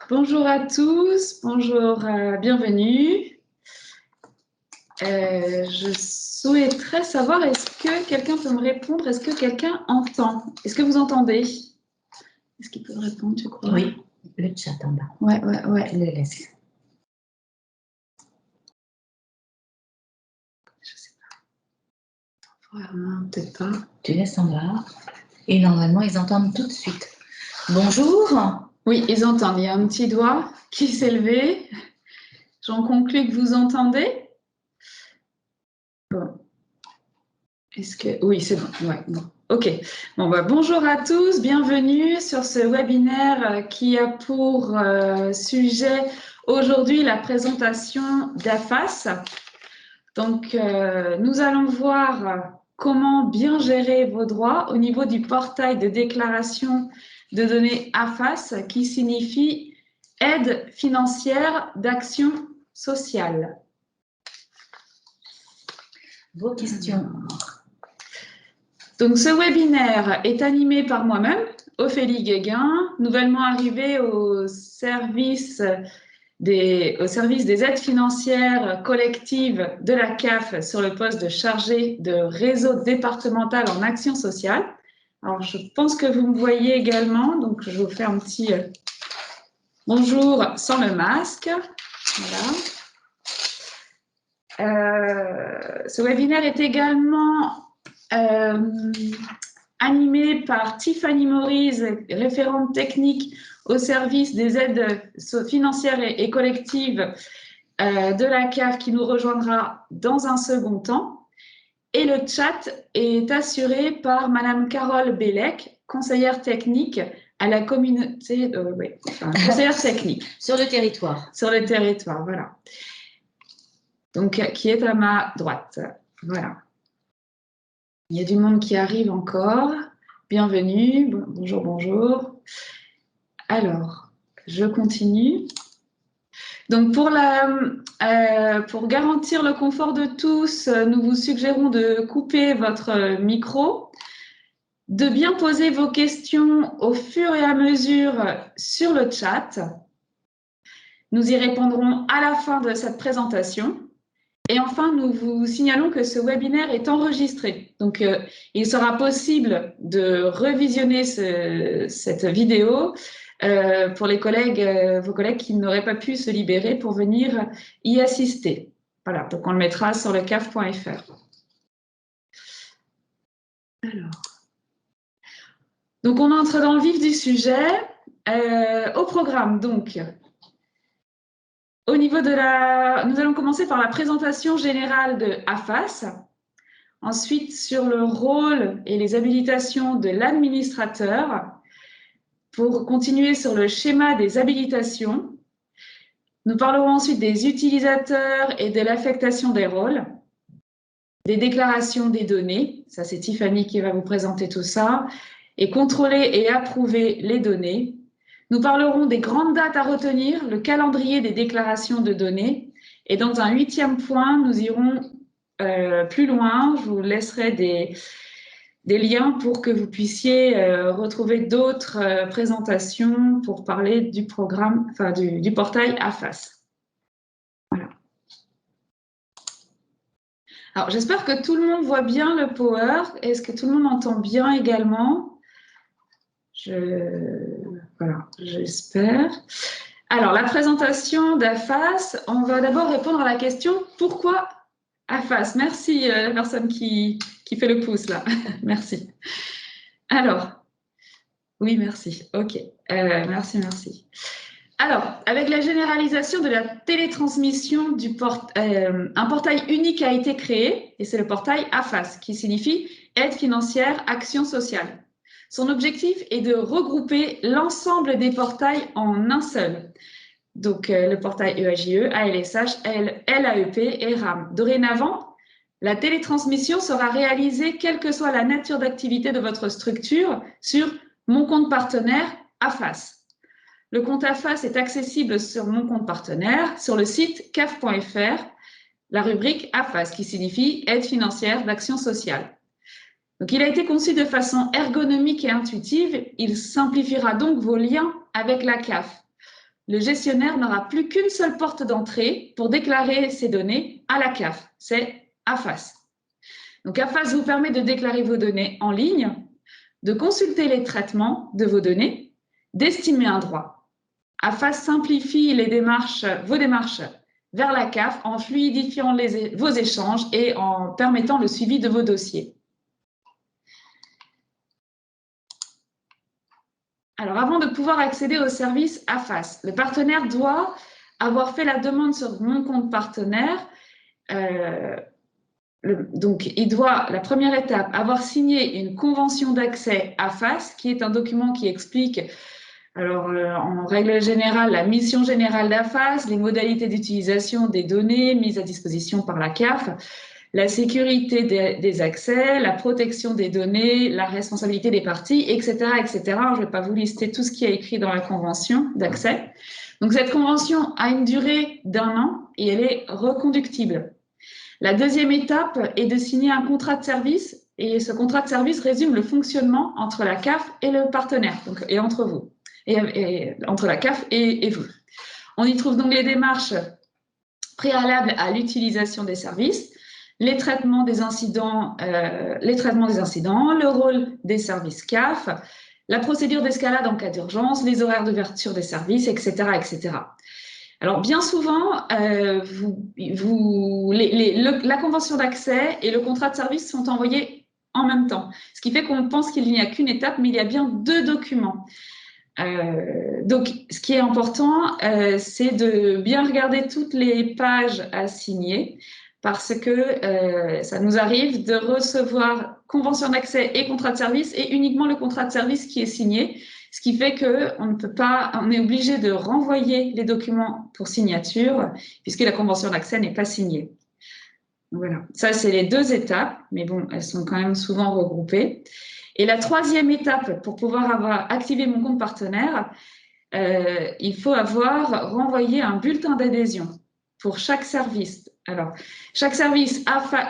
Bonjour à tous, bonjour, bienvenue. Je souhaiterais savoir, est-ce que quelqu'un peut me répondre? Est-ce que quelqu'un entend? Est-ce que vous entendez? Est-ce qu'il peut me répondre, tu crois? Oui, le chat en bas. Ouais. Je le laisse. Je sais pas. Vraiment, peut-être pas. Tu laisses en bas. Et normalement, ils entendent tout de suite. Bonjour. Oui, ils entendent. Il y a un petit doigt qui s'est levé. J'en conclus que vous entendez. Bon. Est-ce que... Oui, c'est bon. Ouais, bon. Ok. Bon, bonjour à tous. Bienvenue sur ce webinaire qui a pour sujet aujourd'hui la présentation d'AFAS. Donc, nous allons voir comment bien gérer vos droits au niveau du portail de déclaration de données AFAS, qui signifie Aide financière d'action sociale. Vos questions. Donc, ce webinaire est animé par moi-même, Ophélie Guéguin, nouvellement arrivée au service des aides financières collectives de la CAF sur le poste de chargée de réseau départemental en action sociale. Alors, je pense que vous me voyez également, donc je vous fais un petit bonjour sans le masque. Voilà. Ce webinaire est également animé par Tiffany Maurice, référente technique au service des aides financières et collectives de la CAF, qui nous rejoindra dans un second temps. Et le chat est assuré par Madame Carole Bellec, conseillère technique à la communauté, conseillère technique. Sur le territoire. Sur le territoire, voilà. Donc, qui est à ma droite. Voilà. Il y a du monde qui arrive encore. Bienvenue. Bonjour, bonjour. Alors, je continue. Donc, pour garantir le confort de tous, nous vous suggérons de couper votre micro, de bien poser vos questions au fur et à mesure sur le chat. Nous y répondrons à la fin de cette présentation. Et enfin, nous vous signalons que ce webinaire est enregistré. Donc, il sera possible de revisionner cette vidéo pour les vos collègues qui n'auraient pas pu se libérer pour venir y assister. Voilà, donc on le mettra sur le caf.fr. Alors, donc on entre dans le vif du sujet. Au programme, donc. Au niveau de nous allons commencer par la présentation générale de AFAS. Ensuite, sur le rôle et les habilitations de l'administrateur. Pour continuer sur le schéma des habilitations. Nous parlerons ensuite des utilisateurs et de l'affectation des rôles. Des déclarations des données. Ça, c'est Tiffany qui va vous présenter tout ça. Et contrôler et approuver les données. Nous parlerons des grandes dates à retenir, le calendrier des déclarations de données. Et dans un 8e point, nous irons plus loin. Je vous laisserai des liens pour que vous puissiez retrouver d'autres présentations pour parler du programme, enfin du portail AFAS. Voilà. Alors, j'espère que tout le monde voit bien le Power. Est-ce que tout le monde entend bien également? Voilà, j'espère. Alors, la présentation d'AFAS, on va d'abord répondre à la question « Pourquoi AFAS ?» Merci la personne qui fait le pouce là. Merci. Alors, oui, merci. OK. Merci. Alors, avec la généralisation de la télétransmission un portail unique a été créé, et c'est le portail AFAS, qui signifie Aide financière action sociale. Son objectif est de regrouper l'ensemble des portails en un seul. Donc, le portail EAJE, ALSH, LAEP et RAM. Dorénavant, la télétransmission sera réalisée quelle que soit la nature d'activité de votre structure sur Mon compte partenaire AFAS. Le compte AFAS est accessible sur Mon compte partenaire sur le site caf.fr, la rubrique AFAS qui signifie Aide financière d'action sociale. Donc, il a été conçu de façon ergonomique et intuitive. Il simplifiera donc vos liens avec la CAF. Le gestionnaire n'aura plus qu'une seule porte d'entrée pour déclarer ses données à la CAF. C'est AFAS. Donc, AFAS vous permet de déclarer vos données en ligne, de consulter les traitements de vos données, d'estimer un droit. AFAS simplifie vos démarches vers la CAF en fluidifiant vos échanges et en permettant le suivi de vos dossiers. Alors, avant de pouvoir accéder au service AFAS, le partenaire doit avoir fait la demande sur mon compte partenaire. Donc, il doit, la première étape, avoir signé une convention d'accès AFAS, qui est un document qui explique, alors, en règle générale, la mission générale d'AFAS, les modalités d'utilisation des données mises à disposition par la CAF, la sécurité des accès, la protection des données, la responsabilité des parties, etc., etc. Je ne vais pas vous lister tout ce qui est écrit dans la convention d'accès. Donc, cette convention a une durée d'1 an et elle est reconductible. La deuxième étape est de signer un contrat de service et ce contrat de service résume le fonctionnement entre la CAF et le partenaire, donc, et entre vous, et entre la CAF et vous. On y trouve donc les démarches préalables à l'utilisation des services, les traitements des incidents, le rôle des services CAF, la procédure d'escalade en cas d'urgence, les horaires d'ouverture des services, etc., etc. Alors, bien souvent, la convention d'accès et le contrat de service sont envoyés en même temps, ce qui fait qu'on pense qu'il n'y a qu'une étape, mais il y a bien 2 documents. Donc, ce qui est important, c'est de bien regarder toutes les pages à signer, parce que ça nous arrive de recevoir convention d'accès et contrat de service, et uniquement le contrat de service qui est signé, ce qui fait qu'on est obligé de renvoyer les documents pour signature, puisque la convention d'accès n'est pas signée. Voilà, ça c'est les 2 étapes, mais bon, elles sont quand même souvent regroupées. Et la 3e étape, pour pouvoir avoir activé mon compte partenaire, il faut avoir renvoyé un bulletin d'adhésion pour chaque service. Alors, chaque service,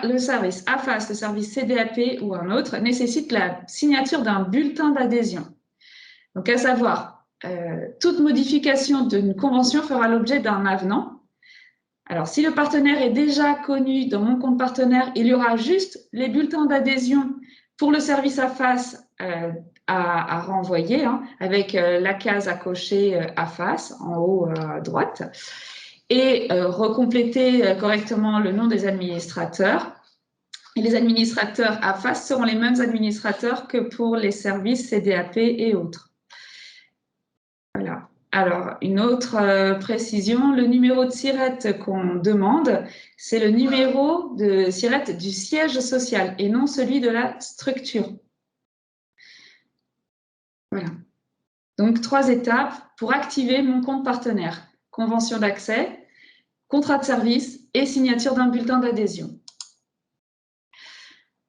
le service AFAS, le service CDAP ou un autre, nécessite la signature d'un bulletin d'adhésion. Donc, à savoir, toute modification d'une convention fera l'objet d'un avenant. Alors, si le partenaire est déjà connu dans mon compte partenaire, il y aura juste les bulletins d'adhésion pour le service AFAS à renvoyer, hein, avec la case à cocher AFAS en haut à droite, et recompléter correctement le nom des administrateurs. Et les administrateurs AFAS seront les mêmes administrateurs que pour les services CDAP et autres. Voilà. Alors, une autre précision, le numéro de SIRET qu'on demande, c'est le numéro de SIRET du siège social et non celui de la structure. Voilà. Donc, 3 étapes pour activer mon compte partenaire. Convention d'accès, contrat de service et signature d'un bulletin d'adhésion.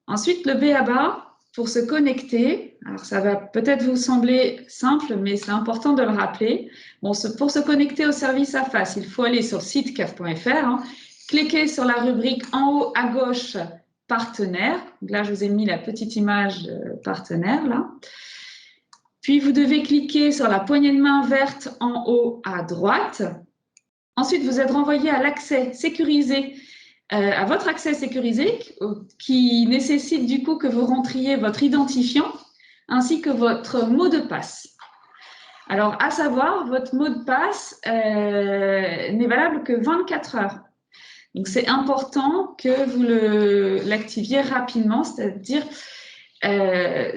Ensuite, le b.a.-ba, pour se connecter. Alors, ça va peut-être vous sembler simple, mais c'est important de le rappeler. Bon, pour se connecter au service AFAS, il faut aller sur le site caf.fr, hein, cliquer sur la rubrique en haut à gauche, partenaire. Donc là, je vous ai mis la petite image partenaire, là. Puis, vous devez cliquer sur la poignée de main verte en haut à droite. Ensuite, vous êtes renvoyé à l'accès sécurisé, à votre accès sécurisé qui nécessite du coup que vous rentriez votre identifiant ainsi que votre mot de passe. Alors, à savoir, votre mot de passe n'est valable que 24 heures. Donc, c'est important que vous l'activiez rapidement, c'est-à-dire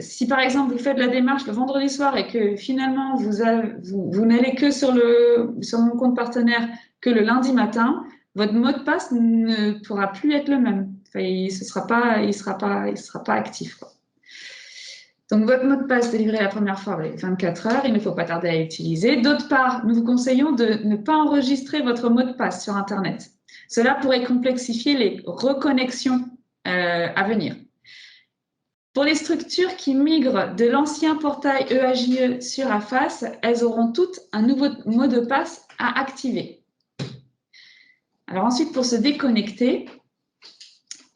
si par exemple vous faites la démarche le vendredi soir et que finalement vous n'allez que sur mon compte partenaire que le lundi matin, votre mot de passe ne pourra plus être le même. Enfin, il sera pas actif, quoi. Donc, votre mot de passe délivré la première fois avec 24 heures, il ne faut pas tarder à l'utiliser. D'autre part, nous vous conseillons de ne pas enregistrer votre mot de passe sur Internet. Cela pourrait complexifier les reconnexions à venir. Pour les structures qui migrent de l'ancien portail EAJE sur AFAS, elles auront toutes un nouveau mot de passe à activer. Alors ensuite, pour se déconnecter,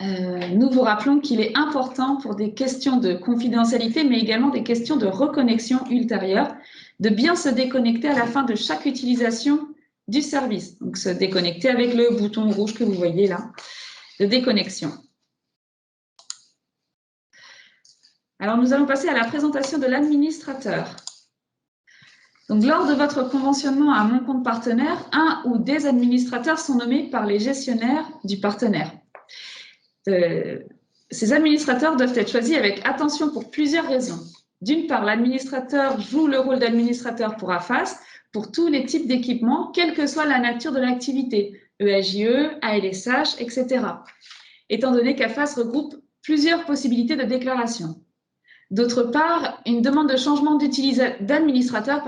nous vous rappelons qu'il est important pour des questions de confidentialité, mais également des questions de reconnexion ultérieure, de bien se déconnecter à la fin de chaque utilisation du service. Donc, se déconnecter avec le bouton rouge que vous voyez là, de déconnexion. Alors, nous allons passer à la présentation de l'administrateur. Donc, lors de votre conventionnement à mon compte partenaire, un ou des administrateurs sont nommés par les gestionnaires du partenaire. Ces administrateurs doivent être choisis avec attention pour plusieurs raisons. D'une part, l'administrateur joue le rôle d'administrateur pour AFAS pour tous les types d'équipements, quelle que soit la nature de l'activité, EAJE, ALSH, etc. Étant donné qu'AFAS regroupe plusieurs possibilités de déclaration. D'autre part, une demande de changement d'administrateur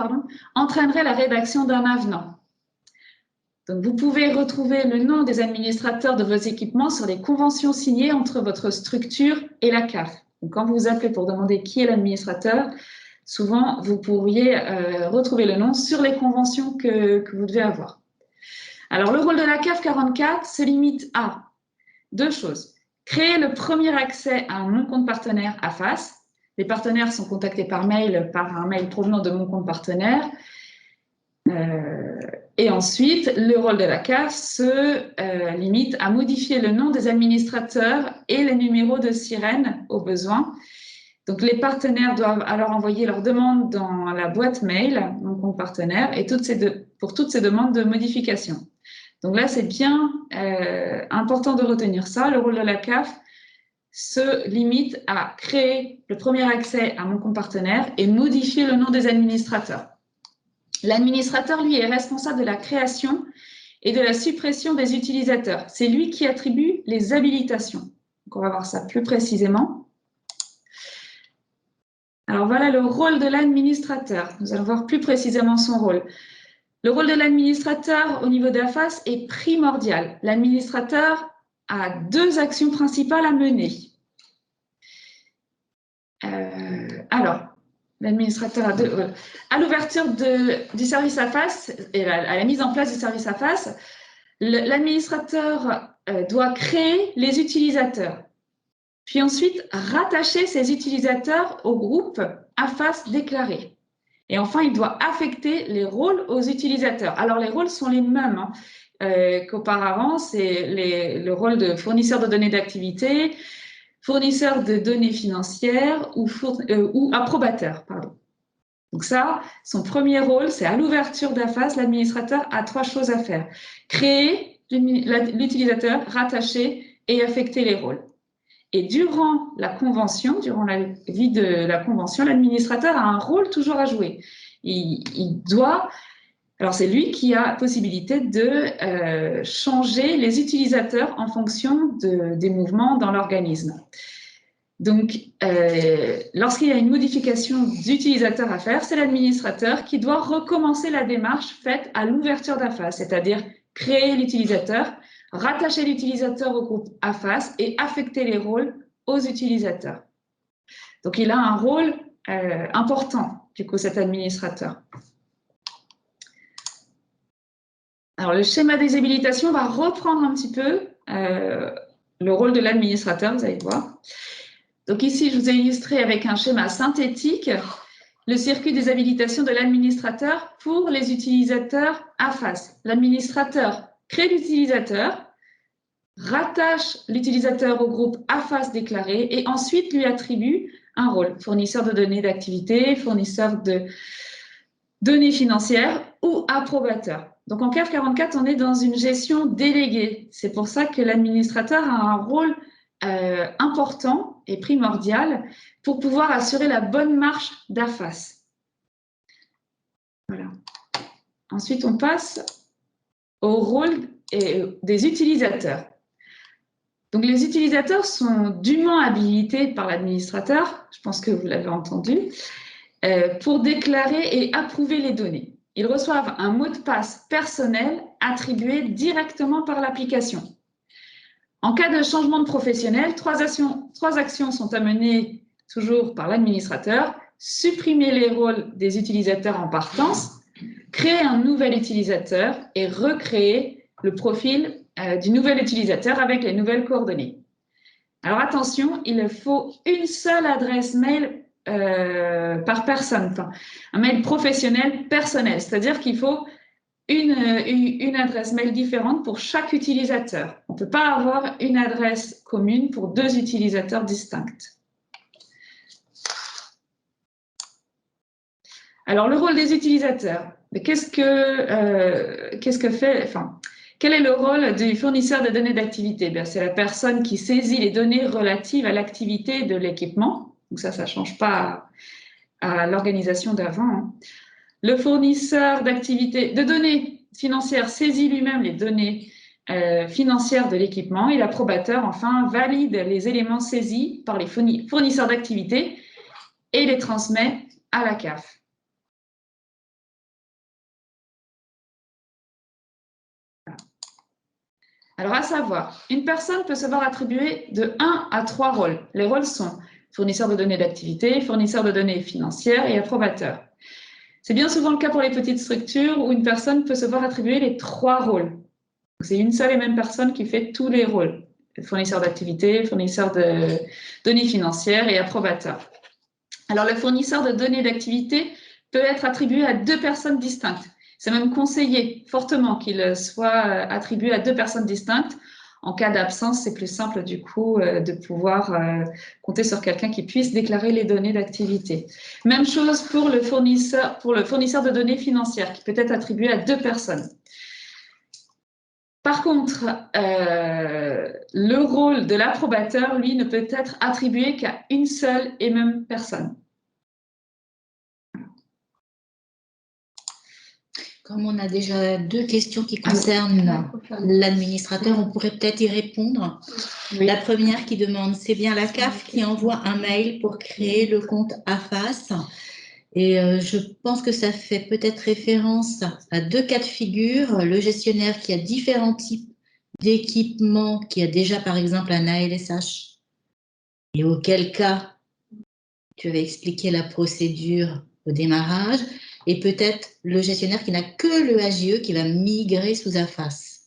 entraînerait la rédaction d'un avenant. Donc, vous pouvez retrouver le nom des administrateurs de vos équipements sur les conventions signées entre votre structure et la CAF. Donc, quand vous vous appelez pour demander qui est l'administrateur, souvent, vous pourriez retrouver le nom sur les conventions que vous devez avoir. Alors, le rôle de la CAF 44 se limite à deux choses. Créer le premier accès à mon compte partenaire AFAS. Les partenaires sont contactés par un mail provenant de mon compte partenaire. Et ensuite, le rôle de la CAF se limite à modifier le nom des administrateurs et les numéros de sirène au besoin. Donc, les partenaires doivent alors envoyer leur demande dans la boîte mail, mon compte partenaire, et pour toutes ces demandes de modification. Donc là, c'est bien important de retenir ça. Le rôle de la CAF se limite à créer le premier accès à mon compte partenaire et modifier le nom des administrateurs. L'administrateur, lui, est responsable de la création et de la suppression des utilisateurs. C'est lui qui attribue les habilitations. Donc, on va voir ça plus précisément. Alors, voilà le rôle de l'administrateur. Nous allons voir plus précisément son rôle. Le rôle de l'administrateur au niveau d'AFAS est primordial. L'administrateur a deux actions principales à mener. L'administrateur à l'ouverture du service AFAS et à la mise en place du service AFAS, l'administrateur doit créer les utilisateurs, puis ensuite rattacher ces utilisateurs au groupe AFAS déclaré. Et enfin, il doit affecter les rôles aux utilisateurs. Alors, les rôles sont les mêmes qu'auparavant, c'est le rôle de fournisseur de données d'activité, fournisseur de données financières ou approbateur. Donc ça, son premier rôle, c'est à l'ouverture d'AFAS, l'administrateur a trois choses à faire. Créer l'utilisateur, rattacher et affecter les rôles. Et durant la convention, durant la vie de la convention, l'administrateur a un rôle toujours à jouer. Il doit... Alors, c'est lui qui a possibilité de changer les utilisateurs en fonction des mouvements dans l'organisme. Donc, lorsqu'il y a une modification d'utilisateur à faire, c'est l'administrateur qui doit recommencer la démarche faite à l'ouverture d'AFAS, c'est-à-dire créer l'utilisateur, rattacher l'utilisateur au groupe AFAS et affecter les rôles aux utilisateurs. Donc, il a un rôle important, du coup, cet administrateur. Alors, le schéma des habilitations va reprendre un petit peu le rôle de l'administrateur, vous allez voir. Donc ici, je vous ai illustré avec un schéma synthétique le circuit des habilitations de l'administrateur pour les utilisateurs AFAS. L'administrateur crée l'utilisateur, rattache l'utilisateur au groupe AFAS déclaré et ensuite lui attribue un rôle, fournisseur de données d'activité, fournisseur de données financières ou approbateur. Donc en CAF 44, on est dans une gestion déléguée. C'est pour ça que l'administrateur a un rôle important et primordial pour pouvoir assurer la bonne marche d'AFAS. Voilà. Ensuite, on passe au rôle des utilisateurs. Donc, les utilisateurs sont dûment habilités par l'administrateur, je pense que vous l'avez entendu, pour déclarer et approuver les données. Ils reçoivent un mot de passe personnel attribué directement par l'application. En cas de changement de professionnel, trois actions sont à mener toujours par l'administrateur. Supprimer les rôles des utilisateurs en partance, créer un nouvel utilisateur et recréer le profil du nouvel utilisateur avec les nouvelles coordonnées. Alors attention, il faut une seule adresse mail par personne, enfin, un mail professionnel personnel, c'est-à-dire qu'il faut une adresse mail différente pour chaque utilisateur. On ne peut pas avoir une adresse commune pour 2 utilisateurs distincts. Alors, le rôle des utilisateurs, qu'est-ce que fait, enfin, quel est le rôle du fournisseur de données d'activité? C'est la personne qui saisit les données relatives à l'activité de l'équipement. Donc ça ne change pas à l'organisation d'avant. Le fournisseur d'activité de données financières saisit lui-même les données financières de l'équipement et l'approbateur, enfin, valide les éléments saisis par les fournisseurs d'activité et les transmet à la CAF. Alors, à savoir, une personne peut se voir attribuer de 1 à 3 rôles. Les rôles sont fournisseur de données d'activité, fournisseur de données financières et approbateur. C'est bien souvent le cas pour les petites structures où une personne peut se voir attribuer les 3 rôles. C'est une seule et même personne qui fait tous les rôles. Fournisseur d'activité, fournisseur de données financières et approbateur. Alors, le fournisseur de données d'activité peut être attribué à 2 personnes distinctes. C'est même conseillé fortement qu'il soit attribué à 2 personnes distinctes. En cas d'absence, c'est plus simple du coup de pouvoir compter sur quelqu'un qui puisse déclarer les données d'activité. Même chose pour le fournisseur de données financières qui peut être attribué à 2 personnes. Par contre, le rôle de l'approbateur, lui, ne peut être attribué qu'à une seule et même personne. Comme on a déjà 2 questions qui concernent l'administrateur, on pourrait peut-être y répondre. Oui. La première qui demande, c'est bien la CAF qui envoie un mail pour créer le compte AFAS. Et je pense que ça fait peut-être référence à 2 cas de figure. Le gestionnaire qui a différents types d'équipements, qui a déjà par exemple un ALSH, et auquel cas tu avais expliqué la procédure au démarrage. Et peut-être le gestionnaire qui n'a que le AGE qui va migrer sous AFAS.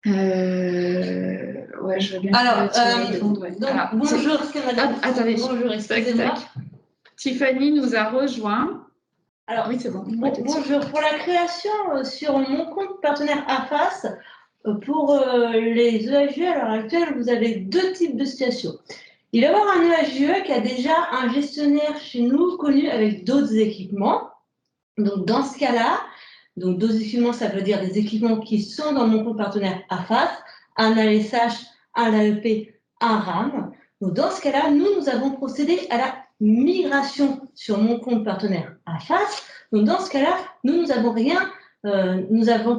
Ouais, je veux bien. Alors, répondre, ouais. donc, bonjour, c'est madame. Attendez, bonjour, excusez-moi. Tiffany nous a rejoint. Alors, oui, c'est bon. Bonjour. Pour la création sur mon compte partenaire AFAS, pour les EAGE, à l'heure actuelle, vous avez 2 types de situations. Il va y avoir un EAGE qui a déjà un gestionnaire chez nous connu avec d'autres équipements. Donc, dans ce cas-là, donc d'autres équipements, ça veut dire des équipements qui sont dans mon compte partenaire AFAS, un ALSH, un AEP, un RAM. Donc, dans ce cas-là, nous avons procédé à la migration sur mon compte partenaire AFAS. Donc, dans ce cas-là, nous n'avons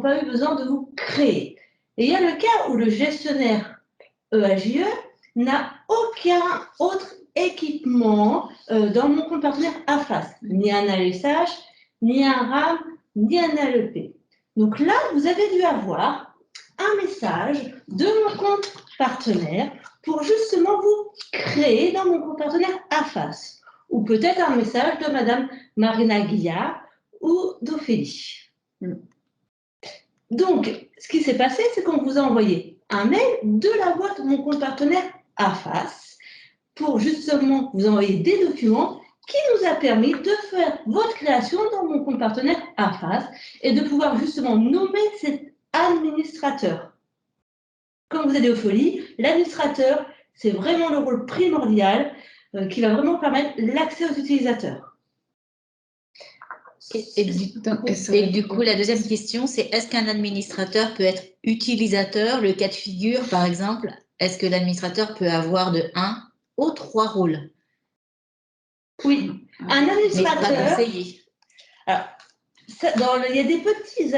pas eu besoin de vous créer. Et il y a le cas où le gestionnaire EAGE n'a aucun autre équipement dans mon compte partenaire AFAS, ni un ALSH, ni un RAM, ni un ALEP. Donc là, vous avez dû avoir un message de mon compte partenaire pour justement vous créer dans mon compte partenaire AFAS. Ou peut-être un message de Madame Marina Guillard ou d'Ophélie. Donc, ce qui s'est passé, c'est qu'on vous a envoyé un mail de la boîte de mon compte partenaire AFAS pour justement vous envoyer des documents qui nous a permis de faire votre création dans mon compte partenaire AFAS et de pouvoir justement nommer cet administrateur. Quand vous allez au Folie, l'administrateur, c'est vraiment le rôle primordial qui va vraiment permettre l'accès aux utilisateurs. Et du coup, la deuxième question, c'est est-ce qu'un administrateur peut être utilisateur? Le cas de figure, par exemple, est-ce que l'administrateur peut avoir de 1 aux 3 rôles? Oui, un administrateur. Mais pas conseiller. Alors, il y a des petits.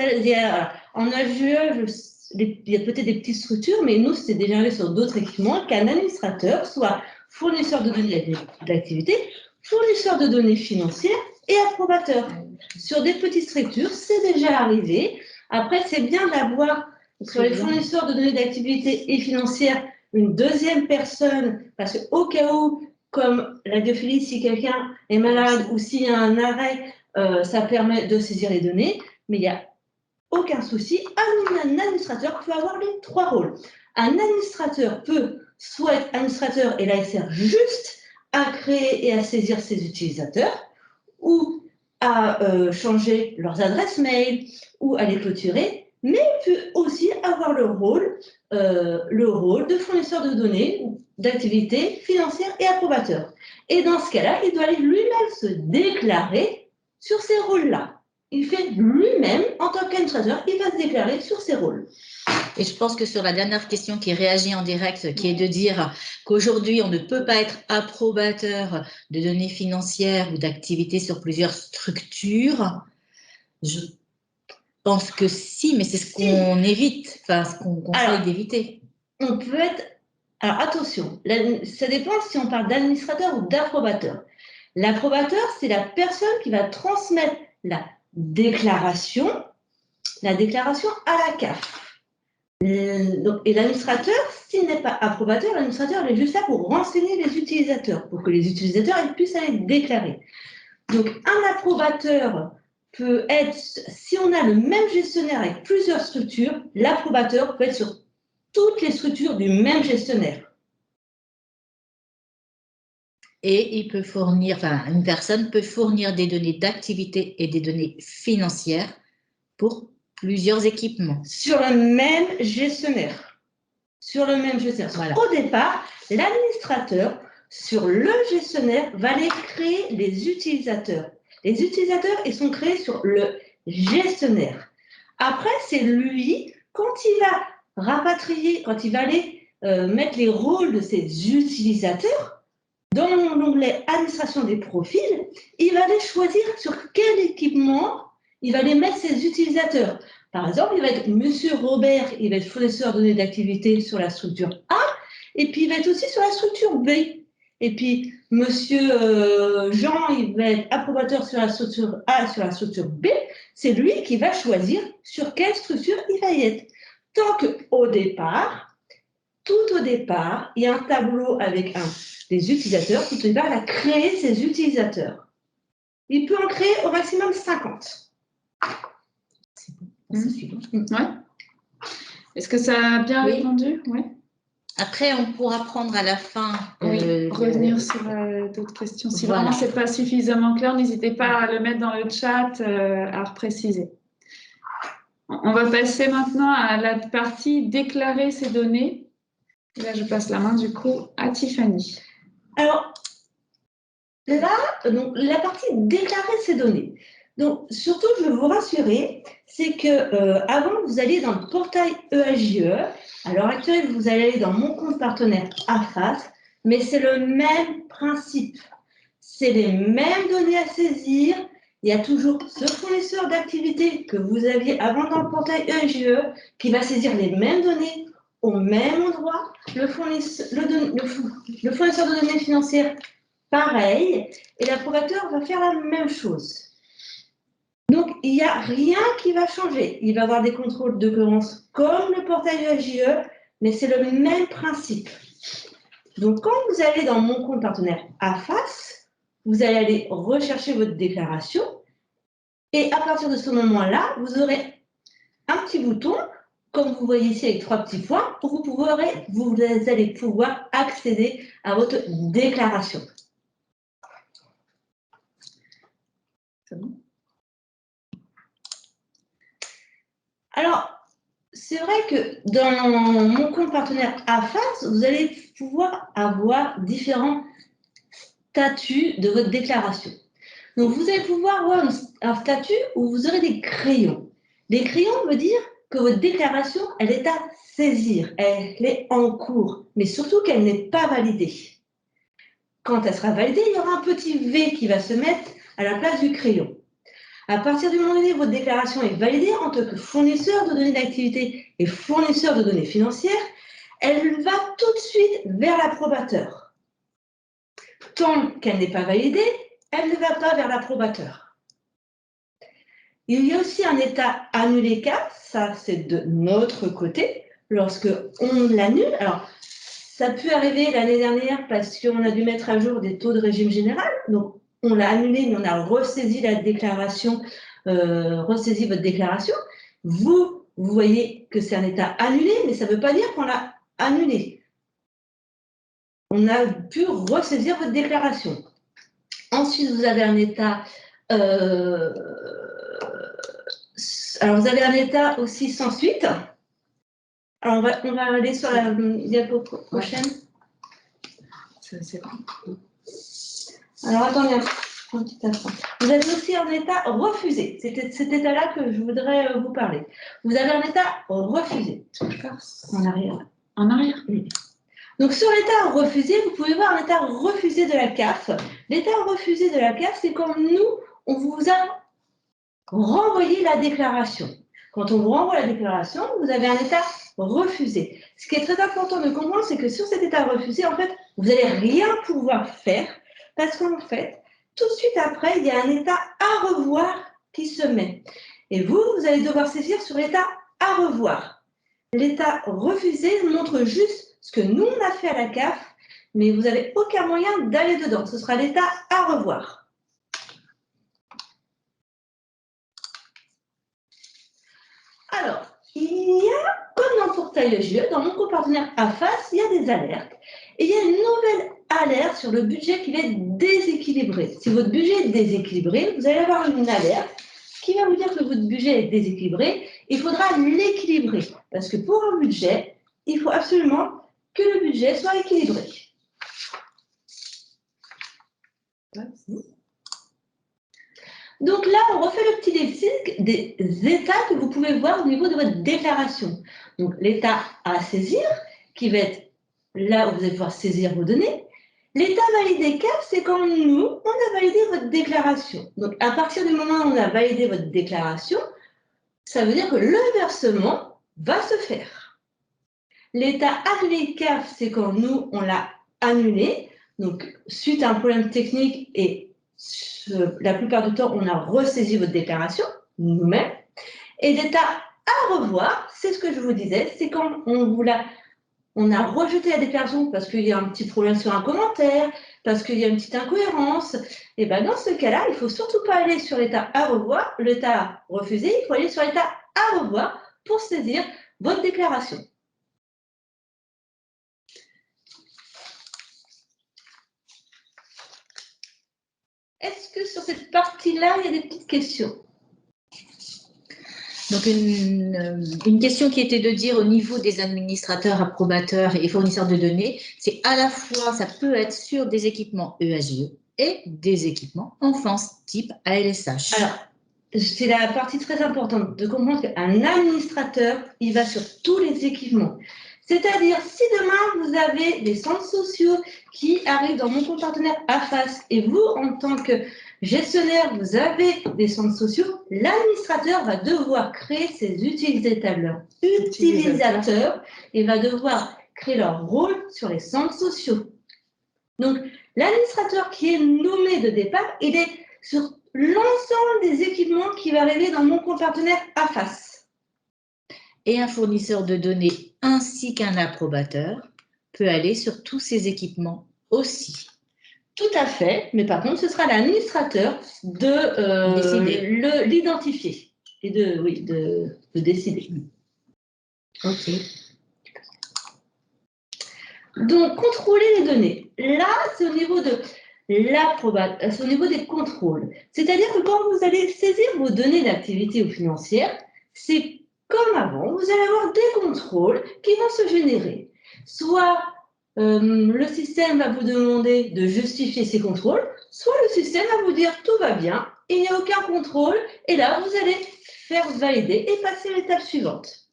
En AGE, il y a peut-être des petites structures, mais nous, c'est déjà arrivé sur d'autres équipements qu'un administrateur soit fournisseur de données d'activité, fournisseur de données financières et approbateur. Sur des petites structures, c'est déjà arrivé. Après, c'est bien d'avoir sur les fournisseurs de données d'activité et financières une deuxième personne, parce qu'au cas où, comme la diophilie, si quelqu'un est malade ou s'il y a un arrêt, ça permet de saisir les données, mais il n'y a aucun souci. Un administrateur peut avoir les 3 rôles. Un administrateur peut soit être administrateur et là il sert juste à créer et à saisir ses utilisateurs ou à changer leurs adresses mail ou à les clôturer, mais il peut aussi avoir le rôle de fournisseur de données, d'activités financières et approbateur. Et dans ce cas-là, il doit aller lui-même se déclarer sur ces rôles-là. Il fait lui-même, en tant qu'administrateur, il va se déclarer sur ces rôles. Et je pense que sur la dernière question qui réagit en direct, qui est de dire qu'aujourd'hui, on ne peut pas être approbateur de données financières ou d'activités sur plusieurs structures, je pense que si, mais c'est ce qu'on évite, enfin, ce qu'on conseille d'éviter. On peut être... Alors, attention, ça dépend si on parle d'administrateur ou d'approbateur. L'approbateur, c'est la personne qui va transmettre la déclaration à la CAF. Et l'administrateur, s'il n'est pas approbateur, l'administrateur est juste là pour renseigner les utilisateurs, pour que les utilisateurs puissent aller déclarer. Donc, un approbateur peut être, si on a le même gestionnaire avec plusieurs structures, l'approbateur peut être sur toutes les structures du même gestionnaire. Et il peut fournir, enfin, une personne peut fournir des données d'activité et des données financières pour plusieurs équipements. Sur le même gestionnaire. Sur le même gestionnaire. Voilà. Au départ, l'administrateur, sur le gestionnaire, va aller créer les utilisateurs. Les utilisateurs, ils sont créés sur le gestionnaire. Après, c'est lui, quand il va rapatrier, quand il va aller mettre les rôles de ses utilisateurs, dans l'onglet administration des profils, il va aller choisir sur quel équipement il va aller mettre ses utilisateurs. Par exemple, il va être Monsieur Robert, il va être fournisseur de données d'activité sur la structure A, et puis il va être aussi sur la structure B. Et puis Monsieur Jean, il va être approbateur sur la structure A, sur la structure B. C'est lui qui va choisir sur quelle structure il va y être. Tant qu'au départ, tout au départ, il y a un tableau avec des utilisateurs. Tout au départ, il a créé ses utilisateurs. Il peut en créer au maximum 50. C'est bon. Ouais. Est-ce que ça a bien répondu? Oui. Après, on pourra prendre à la fin. Revenir sur d'autres questions. Si vraiment ce n'est pas suffisamment clair, n'hésitez pas à le mettre dans le chat, à repréciser. On va passer maintenant à la partie déclarer ces données. Et là, je passe la main du coup à Tiffany. Alors, là, donc, la partie déclarer ces données. Donc, surtout, je veux vous rassurer, c'est que avant, vous alliez dans le portail EAJE. À l'heure actuelle, vous allez aller dans mon compte partenaire AFAS, mais c'est le même principe. C'est les mêmes données à saisir. Il y a toujours ce fournisseur d'activité que vous aviez avant dans le portail EAJE qui va saisir les mêmes données au même endroit. Le fournisseur de données financières, pareil. Et l'approbateur va faire la même chose. Donc, il n'y a rien qui va changer. Il va y avoir des contrôles de cohérence comme le portail EAJE, mais c'est le même principe. Donc, quand vous allez dans mon compte partenaire AFAS, vous allez aller rechercher votre déclaration. Et à partir de ce moment-là, vous aurez un petit bouton, comme vous voyez ici avec 3 petits points, où vous allez pouvoir accéder à votre déclaration. C'est bon ? Alors, c'est vrai que dans mon compte partenaire AFAS, vous allez pouvoir avoir différents statuts de votre déclaration. Donc, vous allez pouvoir avoir un statut où vous aurez des crayons. Les crayons veut dire que votre déclaration, elle est à saisir, elle est en cours, mais surtout qu'elle n'est pas validée. Quand elle sera validée, il y aura un petit V qui va se mettre à la place du crayon. À partir du moment donné où votre déclaration est validée en tant que fournisseur de données d'activité et fournisseur de données financières, elle va tout de suite vers l'approbateur. Tant qu'elle n'est pas validée, elle ne va pas vers l'approbateur. Il y a aussi un état annulé cas, ça c'est de notre côté, lorsque on l'annule. Alors, ça peut arriver l'année dernière parce qu'on a dû mettre à jour des taux de régime général, donc on l'a annulé, mais on a ressaisi la déclaration, ressaisi votre déclaration. Vous voyez que c'est un état annulé, mais ça ne veut pas dire qu'on l'a annulé. On a pu ressaisir votre déclaration. Ensuite, vous avez un état... alors, vous avez un état aussi sans suite. Alors, on va aller sur la diapo prochaine. C'est bon. Alors, attendez un petit instant. Vous avez aussi un état refusé. C'est cet état-là que je voudrais vous parler. Vous avez un état refusé. En arrière. En arrière. Oui. Donc, sur l'état refusé, vous pouvez voir un état refusé de la CAF. L'état refusé de la CAF, c'est quand nous, on vous a renvoyé la déclaration. Quand on vous renvoie la déclaration, vous avez un état refusé. Ce qui est très important de comprendre, c'est que sur cet état refusé, en fait, vous n'allez rien pouvoir faire parce qu'en fait, tout de suite après, il y a un état à revoir qui se met. Et vous allez devoir saisir sur l'état à revoir. L'état refusé montre juste ce que nous, on a fait à la CAF, mais vous n'avez aucun moyen d'aller dedans. Ce sera l'état à revoir. Alors, il y a, comme dans le portail EGE, dans mon compte partenaire AFAS, il y a des alertes. Et il y a une nouvelle alerte sur le budget qui va être déséquilibré. Si votre budget est déséquilibré, vous allez avoir une alerte qui va vous dire que votre budget est déséquilibré. Il faudra l'équilibrer. Parce que pour un budget, il faut absolument que le budget soit équilibré. Donc là, on refait le petit lexique des états que vous pouvez voir au niveau de votre déclaration. Donc l'état à saisir, qui va être là où vous allez pouvoir saisir vos données. L'état validé CAF, c'est quand nous, on a validé votre déclaration. Donc à partir du moment où on a validé votre déclaration, ça veut dire que le versement va se faire. L'état annulé CAF, c'est quand nous, on l'a annulé. Donc suite à un problème technique et la plupart du temps, on a ressaisi votre déclaration, nous-mêmes. Et l'état à revoir, c'est ce que je vous disais, c'est quand on a rejeté la déclaration parce qu'il y a un petit problème sur un commentaire, parce qu'il y a une petite incohérence. Et bien dans ce cas-là, il ne faut surtout pas aller sur l'état à revoir, l'état refusé, il faut aller sur l'état à revoir pour saisir votre déclaration. Est-ce que sur cette partie-là, il y a des petites questions? Donc, une question qui était de dire au niveau des administrateurs, approbateurs et fournisseurs de données, c'est à la fois, ça peut être sur des équipements ESGE et des équipements enfance type ALSH. Alors, c'est la partie très importante de comprendre qu'un administrateur, il va sur tous les équipements. C'est-à-dire, si demain, vous avez des centres sociaux qui arrivent dans mon compte partenaire AFAS et vous, en tant que gestionnaire, vous avez des centres sociaux, l'administrateur va devoir créer ses utilisateurs et va devoir créer leur rôle sur les centres sociaux. Donc, l'administrateur qui est nommé de départ, il est sur l'ensemble des équipements qui va arriver dans mon compte partenaire AFAS. Et un fournisseur de données ainsi qu'un approbateur peut aller sur tous ces équipements aussi. Tout à fait, mais par contre, ce sera l'administrateur de l'identifier et de décider. Ok. Donc, contrôler les données. Là, c'est au niveau de c'est au niveau des contrôles. C'est-à-dire que quand vous allez saisir vos données d'activité ou financière, c'est comme avant, vous allez avoir des contrôles qui vont se générer. Soit le système va vous demander de justifier ces contrôles, soit le système va vous dire tout va bien, il n'y a aucun contrôle, et là, vous allez faire valider et passer à l'étape suivante.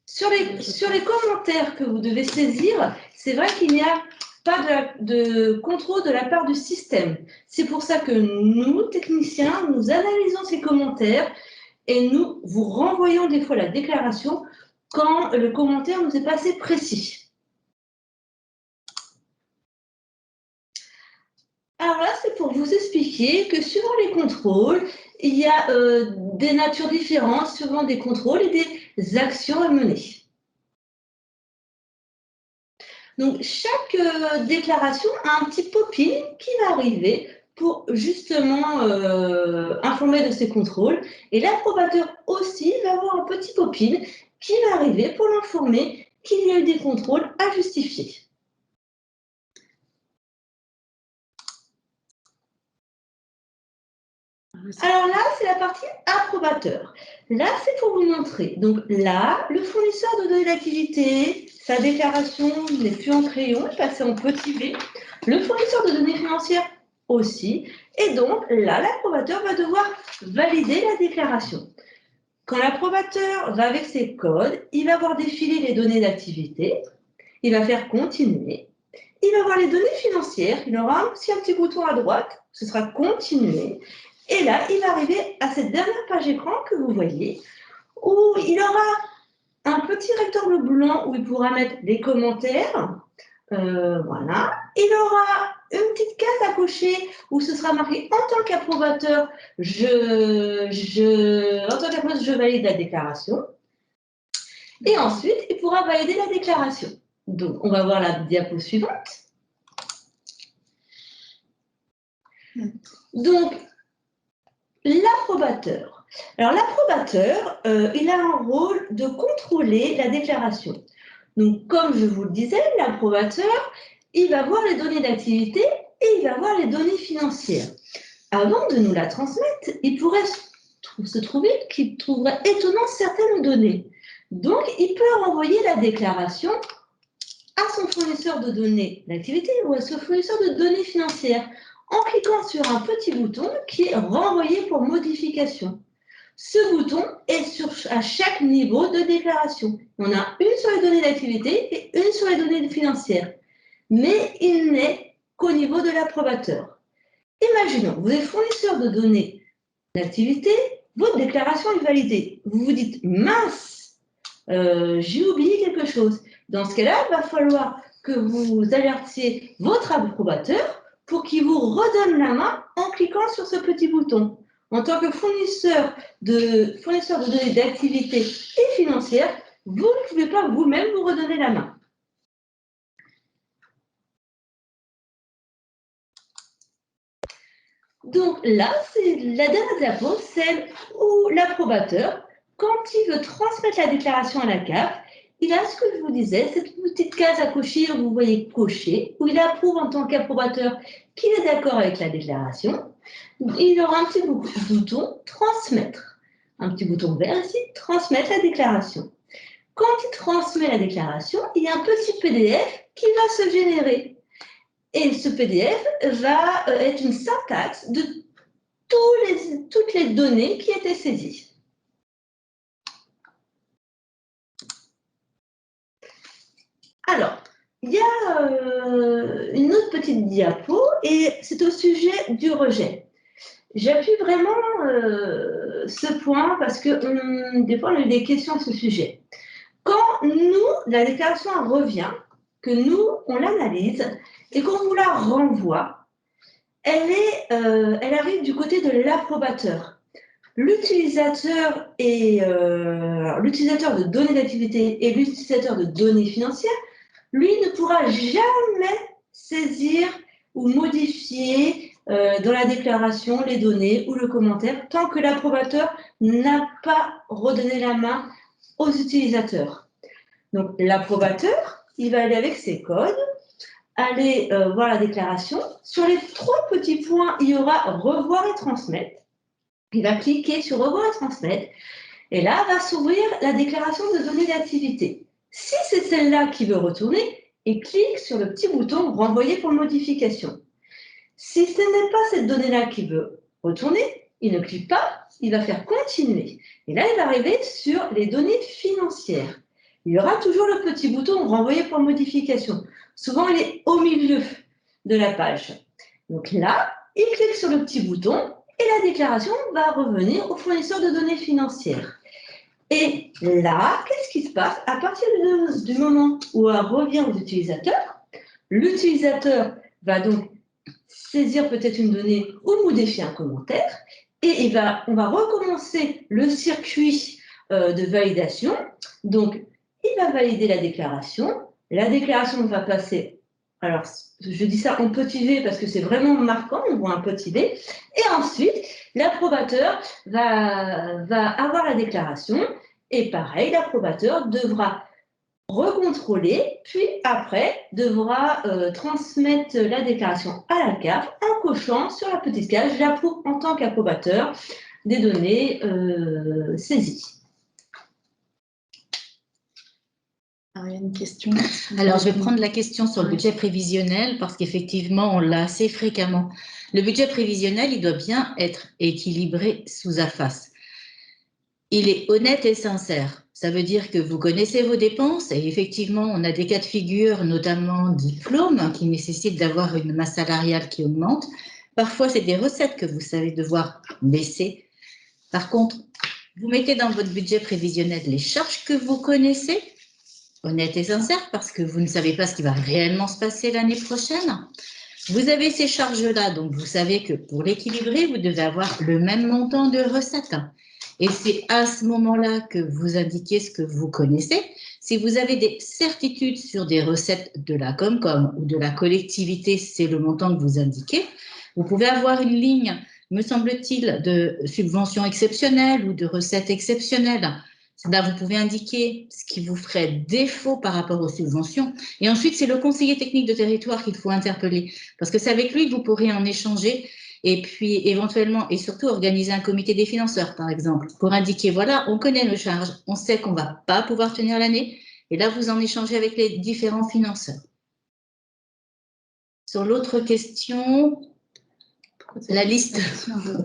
Sur les commentaires que vous devez saisir, c'est vrai qu'il n'y a pas de contrôle de la part du système. C'est pour ça que nous, techniciens, nous analysons ces commentaires et nous vous renvoyons des fois la déclaration quand le commentaire nous est pas assez précis. Alors là, c'est pour vous expliquer que suivant les contrôles, il y a des natures différentes suivant des contrôles et des actions à mener. Donc, chaque déclaration a un petit pop-in qui va arriver pour justement informer de ces contrôles. Et l'approbateur aussi va avoir un petit pop-in qui va arriver pour l'informer qu'il y a eu des contrôles à justifier. Alors là, c'est la partie approbateur. Là, c'est pour vous montrer. Donc là, le fournisseur de données d'activité, sa déclaration n'est plus en crayon, est passée en petit v. Le fournisseur de données financières aussi. Et donc là, l'approbateur va devoir valider la déclaration. Quand l'approbateur va avec ses codes, il va voir défiler les données d'activité, il va faire continuer, il va voir les données financières, il aura aussi un petit bouton à droite, ce sera continuer. Et là, il va arriver à cette dernière page écran que vous voyez, où il aura un petit rectangle blanc où il pourra mettre les commentaires. Voilà. Il aura une petite case à cocher où ce sera marqué en tant qu'approbateur, je valide la déclaration. Et ensuite, il pourra valider la déclaration. Donc, on va voir la diapo suivante. Donc, l'approbateur. Alors, l'approbateur, il a un rôle de contrôler la déclaration. Donc, comme je vous le disais, l'approbateur, il va voir les données d'activité et il va voir les données financières. Avant de nous la transmettre, il pourrait se trouver qu'il trouverait étonnant certaines données. Donc, il peut renvoyer la déclaration à son fournisseur de données d'activité ou à son fournisseur de données financières en cliquant sur un petit bouton qui est renvoyé pour modification. Ce bouton est à chaque niveau de déclaration. On a une sur les données d'activité et une sur les données financières. Mais il n'est qu'au niveau de l'approbateur. Imaginons, vous êtes fournisseur de données d'activité, votre déclaration est validée. Vous vous dites, mince, j'ai oublié quelque chose. Dans ce cas-là, il va falloir que vous alertiez votre approbateur pour qu'il vous redonne la main en cliquant sur ce petit bouton. En tant que fournisseur de données d'activité et financière, vous ne pouvez pas vous-même vous redonner la main. Donc là, c'est la dernière diapo, celle où l'approbateur, quand il veut transmettre la déclaration à la CAF, il a ce que je vous disais, cette petite case à cocher, vous voyez cocher, où il approuve en tant qu'approbateur qu'il est d'accord avec la déclaration. Il aura un petit bouton transmettre, un petit bouton vert ici, transmettre la déclaration. Quand il transmet la déclaration, il y a un petit PDF qui va se générer. Et ce PDF va être une syntaxe de toutes les données qui étaient saisies. Alors, il y a une autre petite diapo et c'est au sujet du rejet. J'appuie vraiment ce point parce que des fois, on a eu des questions à ce sujet. Quand la déclaration revient, que nous, on l'analyse et qu'on vous la renvoie, elle arrive du côté de l'approbateur. L'utilisateur de données d'activité et l'utilisateur de données financières, lui ne pourra jamais saisir ou modifier dans la déclaration les données ou le commentaire tant que l'approbateur n'a pas redonné la main aux utilisateurs. Donc l'approbateur, il va aller avec ses codes, aller voir la déclaration. Sur les 3 petits points, il y aura revoir et transmettre. Il va cliquer sur revoir et transmettre. Et là, va s'ouvrir la déclaration de données d'activité. Si c'est celle-là qui veut retourner, il clique sur le petit bouton renvoyer pour modification. Si ce n'est pas cette donnée-là qui veut retourner, il ne clique pas, il va faire continuer. Et là, il va arriver sur les données financières. Il y aura toujours le petit bouton renvoyer pour modification. Souvent, il est au milieu de la page. Donc là, il clique sur le petit bouton et la déclaration va revenir au fournisseur de données financières. Et là, qu'est-ce qui se passe? À partir du moment où elle revient aux utilisateurs, l'utilisateur va donc saisir peut-être une donnée ou modifier un commentaire et on va recommencer le circuit de validation. Donc, il va valider la déclaration va passer, alors je dis ça en petit v parce que c'est vraiment marquant, on voit un petit v, et ensuite l'approbateur va avoir la déclaration Et pareil, l'approbateur devra recontrôler, puis après devra transmettre la déclaration à la CAF en cochant sur la petite case « J'approuve en tant qu'approbateur des données saisies ». Alors, il y a une question. Alors, je vais prendre la question sur le budget prévisionnel parce qu'effectivement, on l'a assez fréquemment. Le budget prévisionnel, il doit bien être équilibré sous AFAS. Il est honnête et sincère. Ça veut dire que vous connaissez vos dépenses et effectivement, on a des cas de figure, notamment diplômes, qui nécessitent d'avoir une masse salariale qui augmente. Parfois, c'est des recettes que vous savez devoir baisser. Par contre, vous mettez dans votre budget prévisionnel les charges que vous connaissez, honnête et sincère, parce que vous ne savez pas ce qui va réellement se passer l'année prochaine. Vous avez ces charges-là, donc vous savez que pour l'équilibrer, vous devez avoir le même montant de recettes. Et c'est à ce moment-là que vous indiquez ce que vous connaissez. Si vous avez des certitudes sur des recettes de la Comcom ou de la collectivité, c'est le montant que vous indiquez. Vous pouvez avoir une ligne, me semble-t-il, de subventions exceptionnelles ou de recettes exceptionnelles. Là, vous pouvez indiquer ce qui vous ferait défaut par rapport aux subventions. Et ensuite, c'est le conseiller technique de territoire qu'il faut interpeller. Parce que c'est avec lui que vous pourrez en échanger et puis éventuellement et surtout organiser un comité des financeurs, par exemple, pour indiquer, voilà, on connaît nos charges, on sait qu'on ne va pas pouvoir tenir l'année. Et là, vous en échangez avec les différents financeurs. Sur l'autre question, la liste,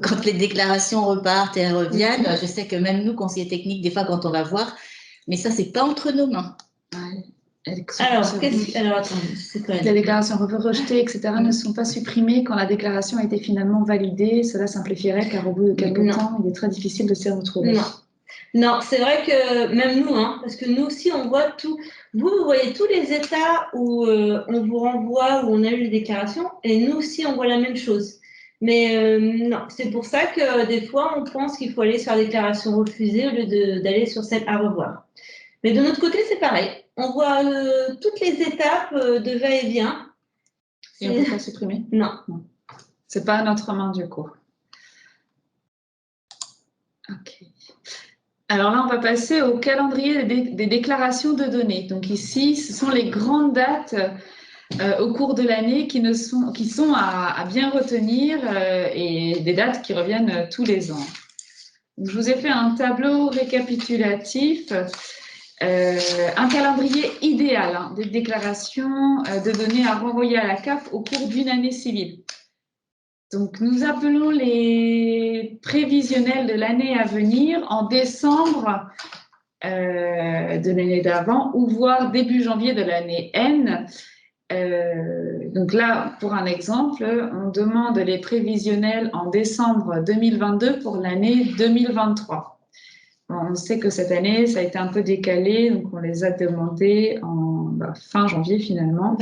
quand les déclarations repartent et reviennent, je sais que même nous, conseillers techniques, des fois, quand on va voir, mais ça, c'est pas entre nos mains. Alors, attendez, les déclarations rejetées, etc., ne sont pas supprimées quand la déclaration a été finalement validée. Cela simplifierait car au bout de quelques temps, il est très difficile de s'y retrouver. Non, c'est vrai que même nous, parce que nous aussi, on voit tout. Vous voyez tous les états où on vous renvoie, où on a eu les déclarations, et nous aussi, on voit la même chose. Mais non, c'est pour ça que des fois, on pense qu'il faut aller sur la déclaration refusée au lieu d'aller sur celle à revoir. Mais de notre côté, c'est pareil. On voit toutes les étapes de va-et-vient. Et on ne peut pas supprimer? Non. Ce n'est pas à notre main, du coup. OK. Alors là, on va passer au calendrier des déclarations de données. Donc ici, ce sont les grandes dates au cours de l'année qui sont à bien retenir et des dates qui reviennent tous les ans. Donc, je vous ai fait un tableau récapitulatif, un calendrier idéal des déclarations de données à renvoyer à la CAF au cours d'une année civile. Donc, nous appelons les prévisionnels de l'année à venir en décembre de l'année d'avant ou voire début janvier de l'année N. Donc là, pour un exemple, on demande les prévisionnels en décembre 2022 pour l'année 2023. Bon, on sait que cette année, ça a été un peu décalé, donc on les a demandés en fin janvier finalement,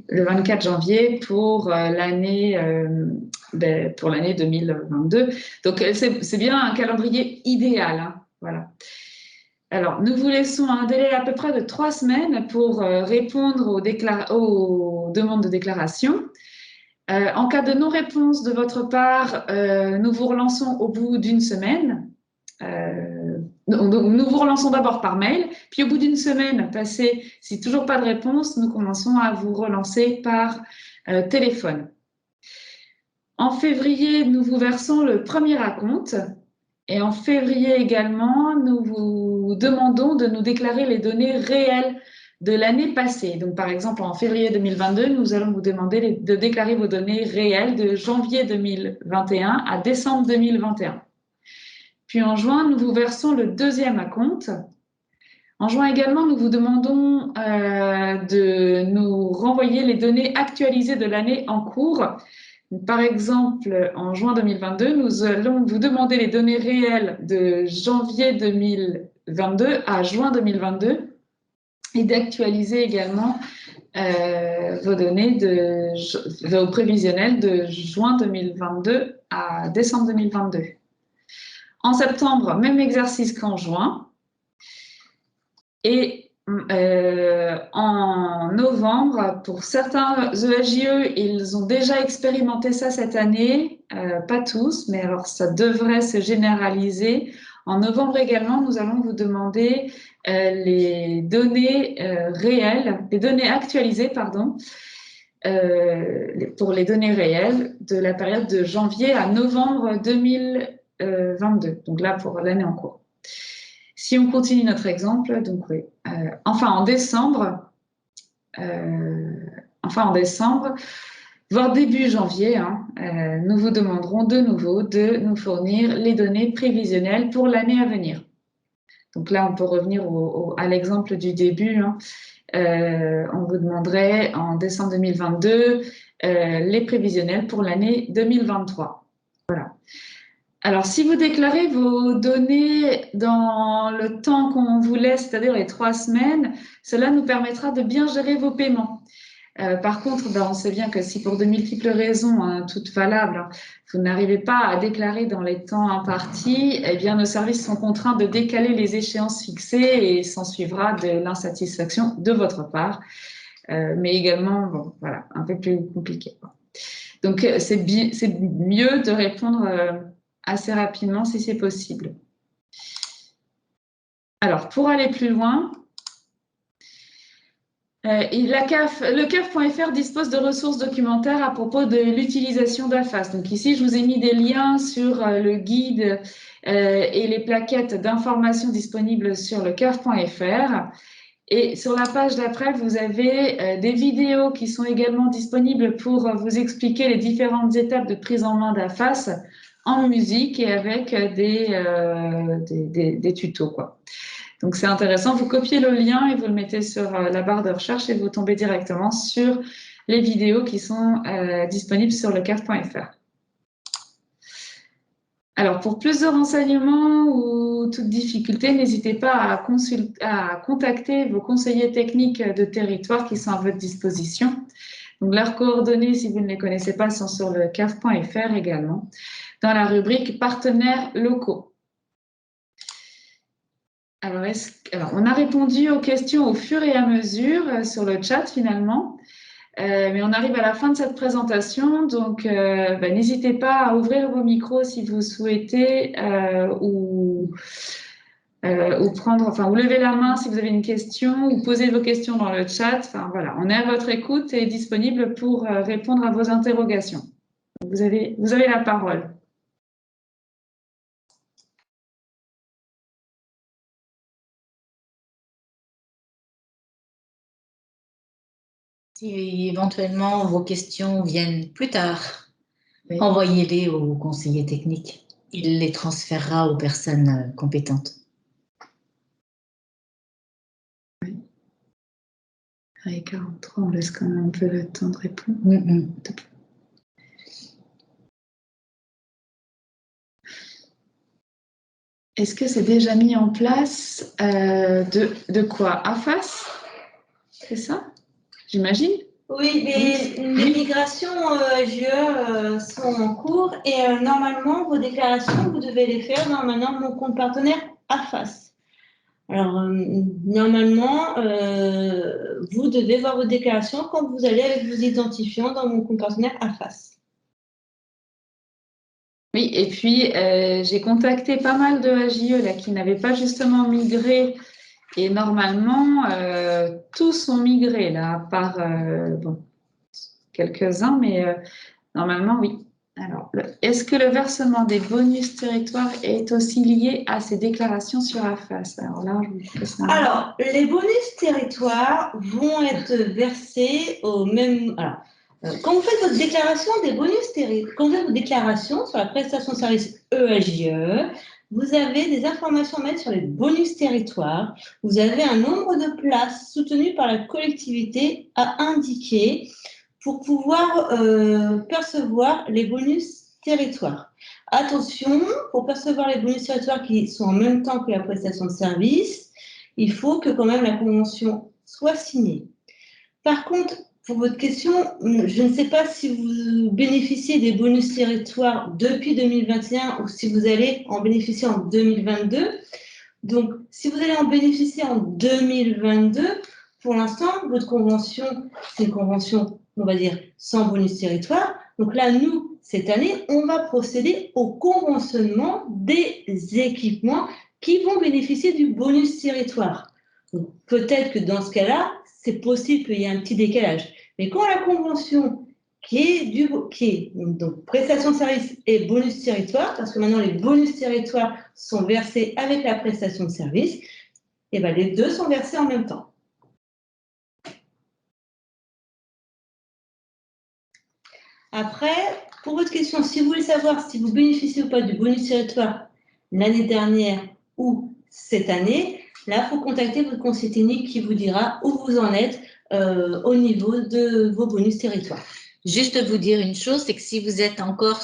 le 24 janvier pour l'année 2022. Donc c'est bien un calendrier idéal, voilà. Alors, nous vous laissons un délai à peu près de 3 semaines pour répondre aux demandes de déclaration. En cas de non-réponse de votre part, nous vous relançons au bout d'une semaine. Nous vous relançons d'abord par mail, puis au bout d'une semaine passée, si toujours pas de réponse, nous commençons à vous relancer par téléphone. En février, nous vous versons le premier acompte. Et en février également, nous vous demandons de nous déclarer les données réelles de l'année passée. Donc, par exemple, en février 2022, nous allons vous demander de déclarer vos données réelles de janvier 2021 à décembre 2021. Puis en juin, nous vous versons le deuxième acompte. En juin également, nous vous demandons de nous renvoyer les données actualisées de l'année en cours. Par exemple, en juin 2022, nous allons vous demander les données réelles de janvier 2022 à juin 2022 et d'actualiser également vos données vos prévisionnels de juin 2022 à décembre 2022. En septembre, même exercice qu'en juin. Et en novembre, pour certains EAJE, ils ont déjà expérimenté ça cette année, pas tous, mais alors ça devrait se généraliser. En novembre également, nous allons vous demander les données réelles, les données actualisées, pardon, pour les données réelles de la période de janvier à novembre 2022. Donc là, pour l'année en cours. Si on continue notre exemple, donc oui. Enfin, en décembre, voire début janvier, nous vous demanderons de nouveau de nous fournir les données prévisionnelles pour l'année à venir. Donc là, on peut revenir à l'exemple du début. On vous demanderait en décembre 2022 les prévisionnels pour l'année 2023. Voilà. Alors, si vous déclarez vos données dans le temps qu'on vous laisse, c'est-à-dire les 3 semaines, cela nous permettra de bien gérer vos paiements. Par contre, on sait bien que si pour de multiples raisons, toutes valables, vous n'arrivez pas à déclarer dans les temps impartis, eh bien, nos services sont contraints de décaler les échéances fixées et s'en suivra de l'insatisfaction de votre part, mais également, bon, voilà, un peu plus compliqué. Donc, c'est mieux de répondre assez rapidement si c'est possible. Alors, pour aller plus loin, le CAF.fr dispose de ressources documentaires à propos de l'utilisation d'AFAS. Donc ici, je vous ai mis des liens sur le guide et les plaquettes d'informations disponibles sur le CAF.fr. Et sur la page d'après, vous avez des vidéos qui sont également disponibles pour vous expliquer les différentes étapes de prise en main d'AFAS en musique et avec des tutos, quoi. Donc, c'est intéressant. Vous copiez le lien et vous le mettez sur la barre de recherche et vous tombez directement sur les vidéos qui sont disponibles sur le CAF.fr. Alors, pour plus de renseignements ou toute difficulté, n'hésitez pas à contacter vos conseillers techniques de territoire qui sont à votre disposition. Donc, leurs coordonnées, si vous ne les connaissez pas, sont sur le CAF.fr également, dans la rubrique partenaires locaux. Alors, on a répondu aux questions au fur et à mesure sur le chat finalement, mais on arrive à la fin de cette présentation, donc n'hésitez pas à ouvrir vos micros si vous souhaitez ou lever la main si vous avez une question ou poser vos questions dans le chat. Enfin, voilà, on est à votre écoute et disponible pour répondre à vos interrogations. Vous avez la parole. Si éventuellement vos questions viennent plus tard, oui, envoyez-les au conseiller technique. Il les transférera aux personnes compétentes. Oui. Avec 43, on laisse quand même un peu le temps de répondre. Est-ce que c'est déjà mis en place de quoi? AFAS? C'est ça? J'imagine? Oui, les migrations AGE sont en cours et normalement, vos déclarations, vous devez les faire dans maintenant mon compte partenaire AFAS. Alors, normalement, vous devez voir vos déclarations quand vous allez avec vos identifiants dans mon compte partenaire AFAS. Oui, et puis j'ai contacté pas mal de AJE là, qui n'avaient pas justement migré. Et normalement, tous sont migrés, là, à part quelques-uns, mais normalement, oui. Alors, est-ce que le versement des bonus territoires est aussi lié à ces déclarations sur AFAS? Alors là, alors, les bonus territoires vont être versés au même... Alors, quand vous faites votre déclaration des bonus territoires, quand vous faites vos déclarations sur la prestation de service EAJE, vous avez des informations à mettre sur les bonus territoires. Vous avez un nombre de places soutenues par la collectivité à indiquer pour pouvoir percevoir les bonus territoires. Attention, pour percevoir les bonus territoires qui sont en même temps que la prestation de service, il faut que quand même la convention soit signée. Par contre, pour votre question, je ne sais pas si vous bénéficiez des bonus territoires depuis 2021 ou si vous allez en bénéficier en 2022. Donc, si vous allez en bénéficier en 2022, pour l'instant, votre convention, c'est une convention, on va dire, sans bonus territoire. Donc là, nous, cette année, on va procéder au conventionnement des équipements qui vont bénéficier du bonus territoire. Peut-être que dans ce cas-là, c'est possible qu'il y ait un petit décalage. Mais quand la convention qui est donc prestation de service et bonus territoire, parce que maintenant les bonus territoires sont versés avec la prestation de service, et bien les deux sont versés en même temps. Après, pour votre question, si vous voulez savoir si vous bénéficiez ou pas du bonus territoire l'année dernière ou cette année, là, il faut contacter votre conseiller technique qui vous dira où vous en êtes au niveau de vos bonus territoires. Juste vous dire une chose, c'est que si vous êtes encore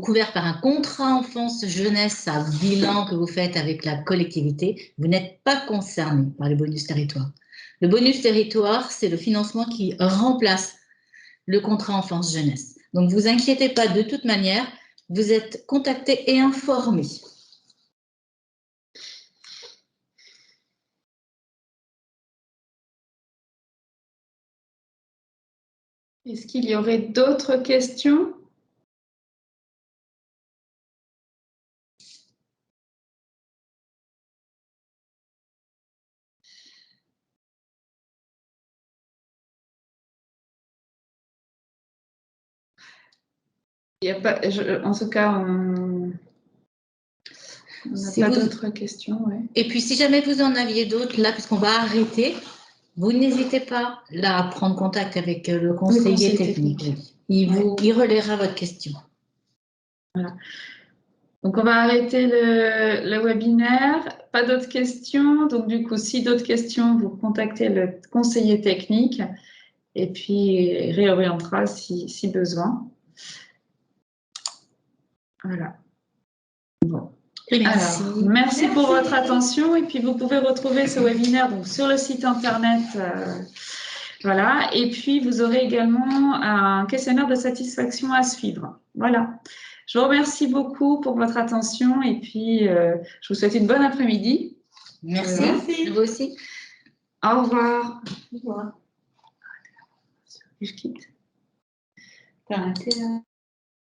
couvert par un contrat enfance-jeunesse à bilan que vous faites avec la collectivité, vous n'êtes pas concerné par le bonus territoire. Le bonus territoire, c'est le financement qui remplace le contrat enfance-jeunesse. Donc, vous inquiétez pas, de toute manière, vous êtes contacté et informé. Est-ce qu'il y aurait d'autres questions? Il y a pas, en tout cas, on n'a pas d'autres questions. Ouais. Et puis, si jamais vous en aviez d'autres, là, puisqu'on va arrêter, vous n'hésitez pas là, à prendre contact avec le conseiller technique. Il relaiera votre question. Voilà. Donc, on va arrêter le webinaire. Pas d'autres questions. Donc, du coup, si d'autres questions, vous contactez le conseiller technique et puis il réorientera si besoin. Voilà. Bon. Merci. Alors, merci pour votre attention. Et puis, vous pouvez retrouver ce webinaire donc, sur le site internet. Voilà. Et puis, vous aurez également un questionnaire de satisfaction à suivre. Voilà. Je vous remercie beaucoup pour votre attention et puis je vous souhaite une bonne après-midi. Merci. Merci. Vous aussi. Au revoir. Au revoir. Je quitte. T'as arrêté là.